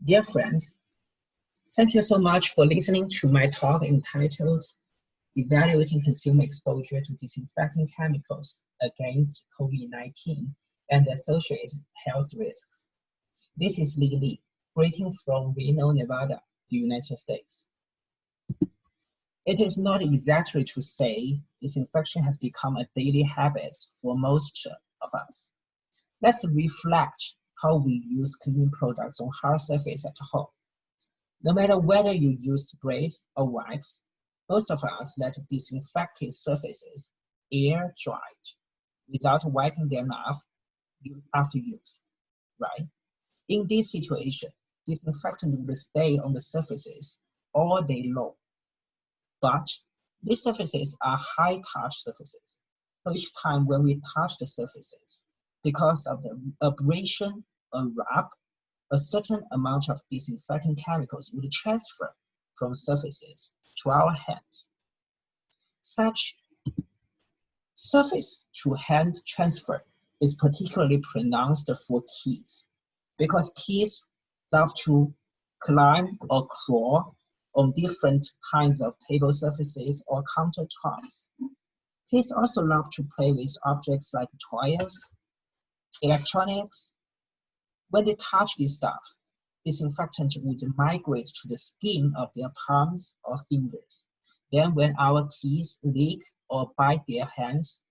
Dear friends, thank you so much for listening to my talk entitled Evaluating Consumer Exposure to Disinfecting Chemicals Against COVID-19 and Associated Health Risks. This is Li, greeting from Reno, Nevada, the United States. It is not exactly to say disinfection has become a daily habit for most of us. Let's reflect how we use cleaning products on hard surface at home. No matter whether you use sprays or wipes, most of us let disinfected surfaces air dried without wiping them off after use, right? In this situation, disinfectant will stay on the surfaces all day long. But these surfaces are high-touch surfaces. So each time when we touch the surfaces, because of the abrasion or rub, a certain amount of disinfecting chemicals would transfer from surfaces to our hands. Such surface-to-hand transfer is particularly pronounced for kids, because kids love to climb or crawl on different kinds of table surfaces or countertops. Kids also love to play with objects like toys, electronics. When they touch this stuff, disinfectant would migrate to the skin of their palms or fingers. Then when our kids lick or bite their hands,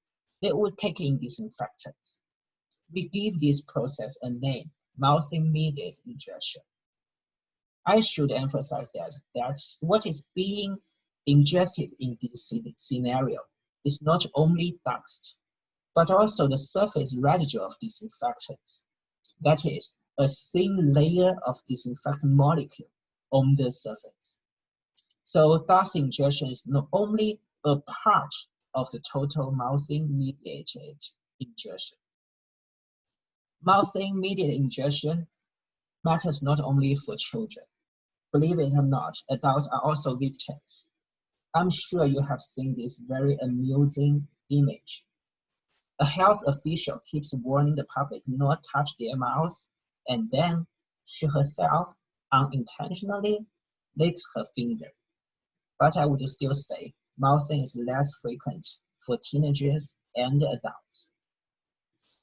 they would take in disinfectants. We give this process a name, mouthing-mediated ingestion. I should emphasize that what is being ingested in this scenario is not only dust, but also the surface residue of disinfectants. That is, a thin layer of disinfectant molecule on the surface. So dust ingestion is not only a part of the total mouthing-mediated ingestion. Mouthing-mediated ingestion matters not only for children. Believe it or not, adults are also victims. I'm sure you have seen this very amusing image. A health official keeps warning the public not to touch their mouths, and then she herself unintentionally licks her finger. But I would still say mouthing is less frequent for teenagers and adults.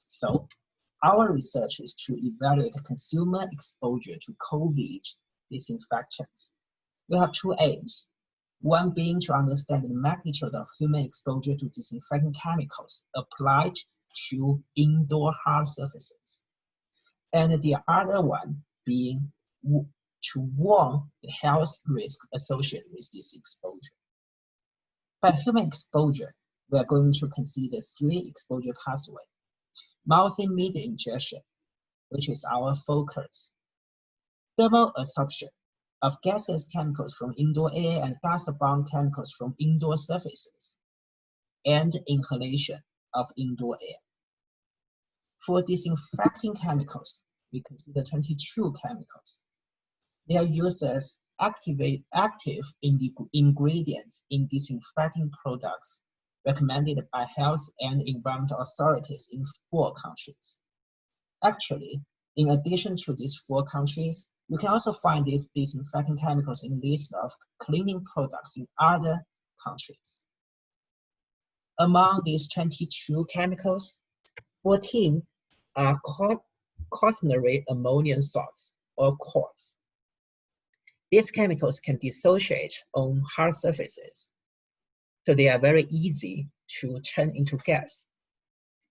So, our research is to evaluate consumer exposure to COVID disinfectants. We have two aims. One being to understand the magnitude of human exposure to disinfecting chemicals applied to indoor hard surfaces. And the other one being to warn the health risks associated with this exposure. By human exposure, we are going to consider three exposure pathways. Mouthing-mediated ingestion, which is our focus. Thermal absorption of gaseous chemicals from indoor air and dust-bound chemicals from indoor surfaces, and inhalation of indoor air. For disinfecting chemicals, we consider 22 chemicals. They are used as active ingredients in disinfecting products recommended by health and environmental authorities in 4 countries. Actually, in addition to these 4 countries, you can also find these disinfecting chemicals in lists of cleaning products in other countries. Among these 22 chemicals, 14 are quaternary ammonium salts, or quartz. These chemicals can dissociate on hard surfaces, so they are very easy to turn into gas.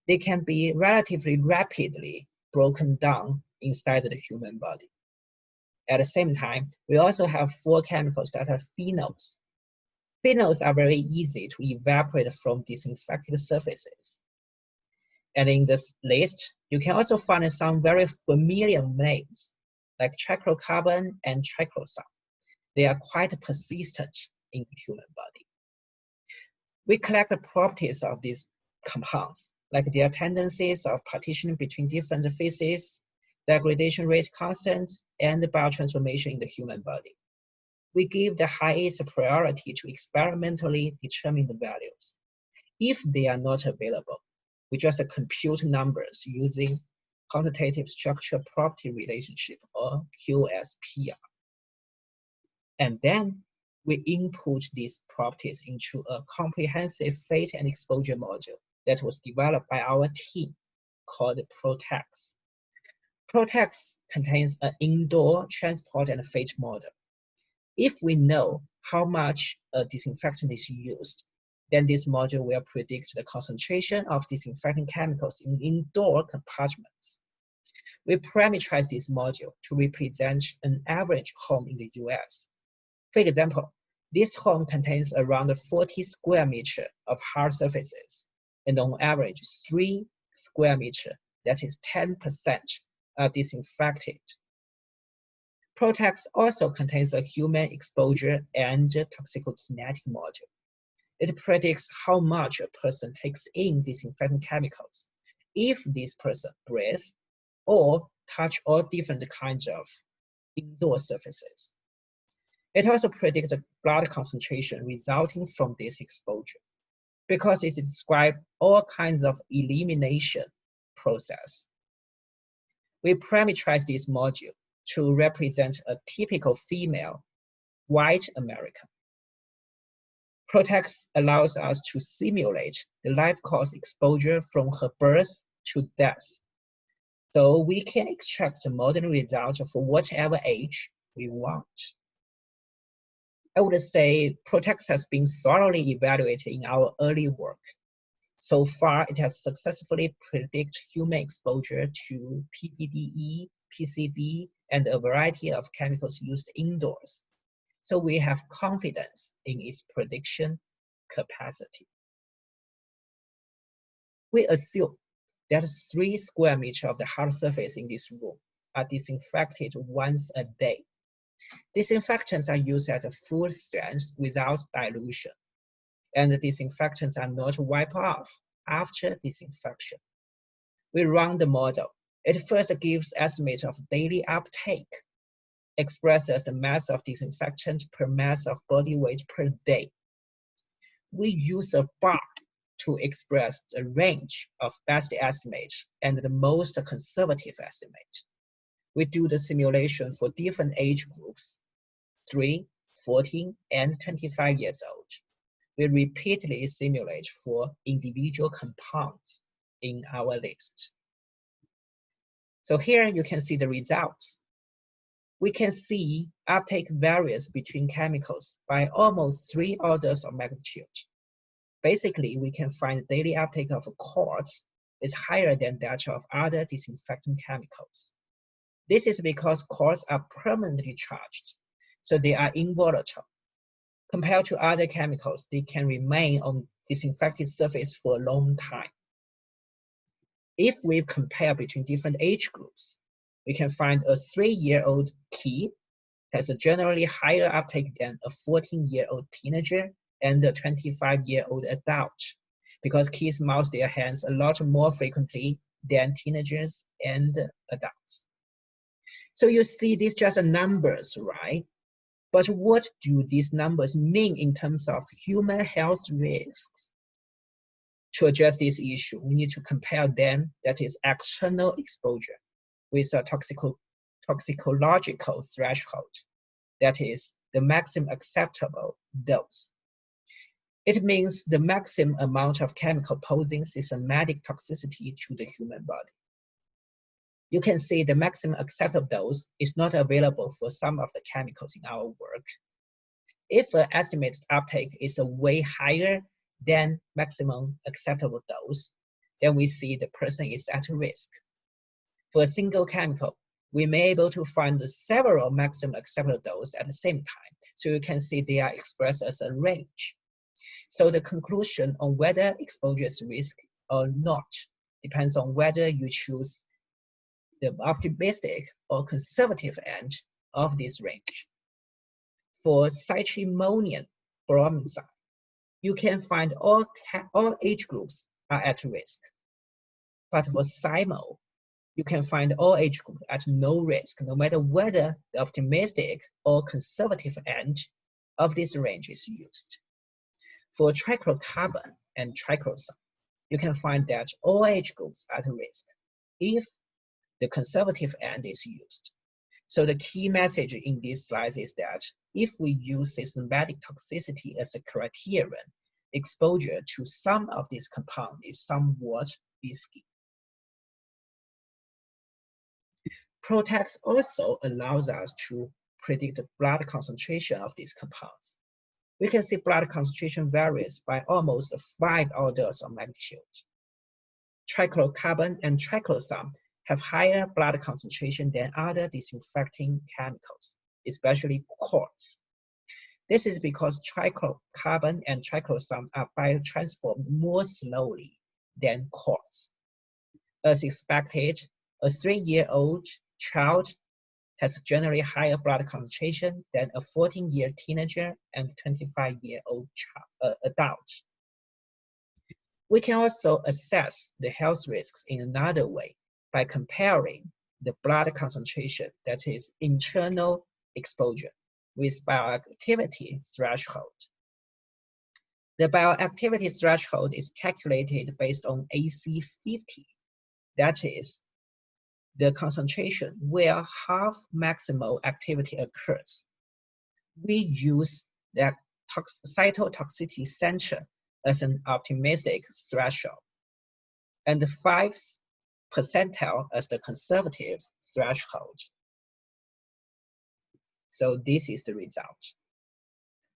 They can be relatively rapidly broken down inside the human body. At the same time, we also have 4 chemicals that are phenols. Phenols are very easy to evaporate from disinfected surfaces. And in this list, you can also find some very familiar names, like trichlorcarbon and triclosan. They are quite persistent in the human body. We collect the properties of these compounds, like their tendencies of partitioning between different phases, degradation rate constant, and the biotransformation in the human body. We give the highest priority to experimentally determine the values. If they are not available, we just compute numbers using quantitative structure property relationship, or QSPR. And then we input these properties into a comprehensive fate and exposure module that was developed by our team called PROTEX. PROTEX contains an indoor transport and fate model. If we know how much a disinfectant is used, then this module will predict the concentration of disinfecting chemicals in indoor compartments. We parameterize this module to represent an average home in the US. For example, this home contains around 40 square meters of hard surfaces, and on average 3 square meters, that is 10%, are disinfected. PROTEX also contains a human exposure and toxicokinetic module. It predicts how much a person takes in disinfecting chemicals if this person breathes or touch all different kinds of indoor surfaces. It also predicts the blood concentration resulting from this exposure because it describes all kinds of elimination process. We parameterize this module to represent a typical female white American. PROTEX allows us to simulate the life course exposure from her birth to death. So we can extract the model result for whatever age we want. I would say PROTEX has been thoroughly evaluated in our early work. So far, it has successfully predicted human exposure to PPDE, PCB, and a variety of chemicals used indoors. So we have confidence in its prediction capacity. We assume that 3 square meters of the hard surface in this room are disinfected once a day. Disinfectants are used at full strength without dilution, and the disinfectants are not wiped off after disinfection. We run the model. It first gives estimates of daily uptake, expresses the mass of disinfectant per mass of body weight per day. We use a bar to express the range of best estimate and the most conservative estimate. We do the simulation for different age groups, 3, 14, and 25 years old. We repeatedly simulate for individual compounds in our list. So here you can see the results. We can see uptake varies between chemicals by almost 3 orders of magnitude. Basically, we can find daily uptake of quartz is higher than that of other disinfectant chemicals. This is because quartz are permanently charged, so they are involatile. Compared to other chemicals, they can remain on disinfected surface for a long time. If we compare between different age groups, we can find a 3-year-old kid has a generally higher uptake than a 14-year-old teenager and a 25-year-old adult, because kids mouth their hands a lot more frequently than teenagers and adults. So you see, these just are numbers, right? But what do these numbers mean in terms of human health risks? To address this issue, we need to compare them, that is external exposure, with a toxicological threshold, that is the maximum acceptable dose. It means the maximum amount of chemical posing systematic toxicity to the human body. You can see the maximum acceptable dose is not available for some of the chemicals in our work. If an estimated uptake is way higher than maximum acceptable dose, then we see the person is at risk. For a single chemical, we may be able to find several maximum acceptable doses at the same time. So you can see they are expressed as a range. So the conclusion on whether exposure is risk or not depends on whether you choose the optimistic or conservative end of this range. For citrimonium bromide, you can find all age groups are at risk. But for CYMO, you can find all age groups at no risk, no matter whether the optimistic or conservative end of this range is used. For trichlorcarbon and triclosan, you can find that all age groups are at risk if the conservative end is used. So the key message in this slide is that if we use systematic toxicity as a criterion, exposure to some of these compounds is somewhat risky. PROTECT also allows us to predict the blood concentration of these compounds. We can see blood concentration varies by almost 5 orders of magnitude. Trichlorocarbon and triclosan have higher blood concentration than other disinfecting chemicals, especially quartz. This is because trichlorocarbon and triclosan are biotransformed more slowly than quartz. As expected, a 3-year-old child has generally higher blood concentration than a 14-year teenager and 25-year-old adult. We can also assess the health risks in another way by comparing the blood concentration, that is internal exposure, with bioactivity threshold. The bioactivity threshold is calculated based on AC50, that is the concentration where half maximal activity occurs. We use the cytotoxicity center as an optimistic threshold, and the 5th percentile as the conservative threshold. So this is the result.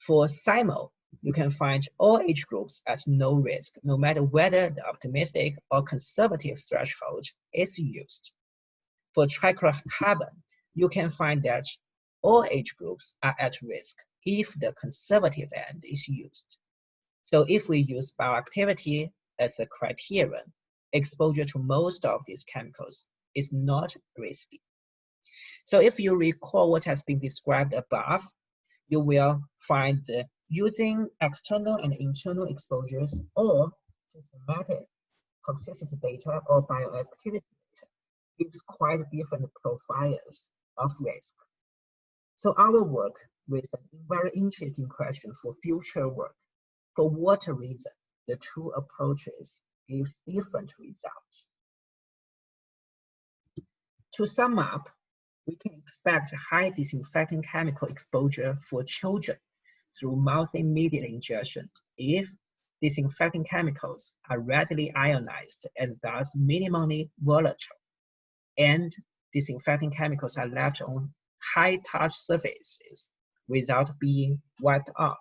For SIMO, you can find all age groups at no risk, no matter whether the optimistic or conservative threshold is used. For trichlorocarbon, you can find that all age groups are at risk if the conservative end is used. So if we use bioactivity as a criterion, exposure to most of these chemicals is not risky. So if you recall what has been described above, you will find that using external and internal exposures or systematic toxicity data or bioactivity data gives quite different profiles of risk. So our work raises a very interesting question for future work. For what reason the two approaches gives different results? To sum up, we can expect high disinfecting chemical exposure for children through mouthing-mediated ingestion if disinfecting chemicals are readily ionized and thus minimally volatile, and disinfecting chemicals are left on high-touch surfaces without being wiped off.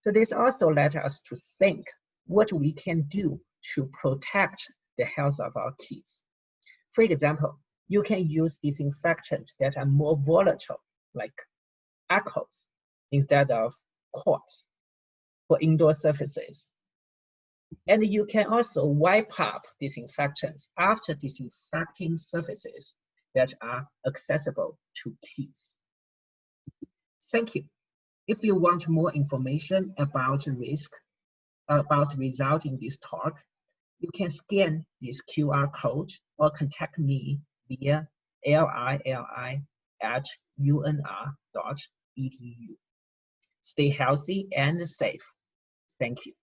So this also led us to think what we can do to protect the health of our kids. For example, you can use disinfectants that are more volatile, like alcohols, instead of quartz for indoor surfaces. And you can also wipe up disinfectants after disinfecting surfaces that are accessible to kids. Thank you. If you want more information about results in this talk, you can scan this QR code or contact me via lili@unr.edu. Stay healthy and safe. Thank you.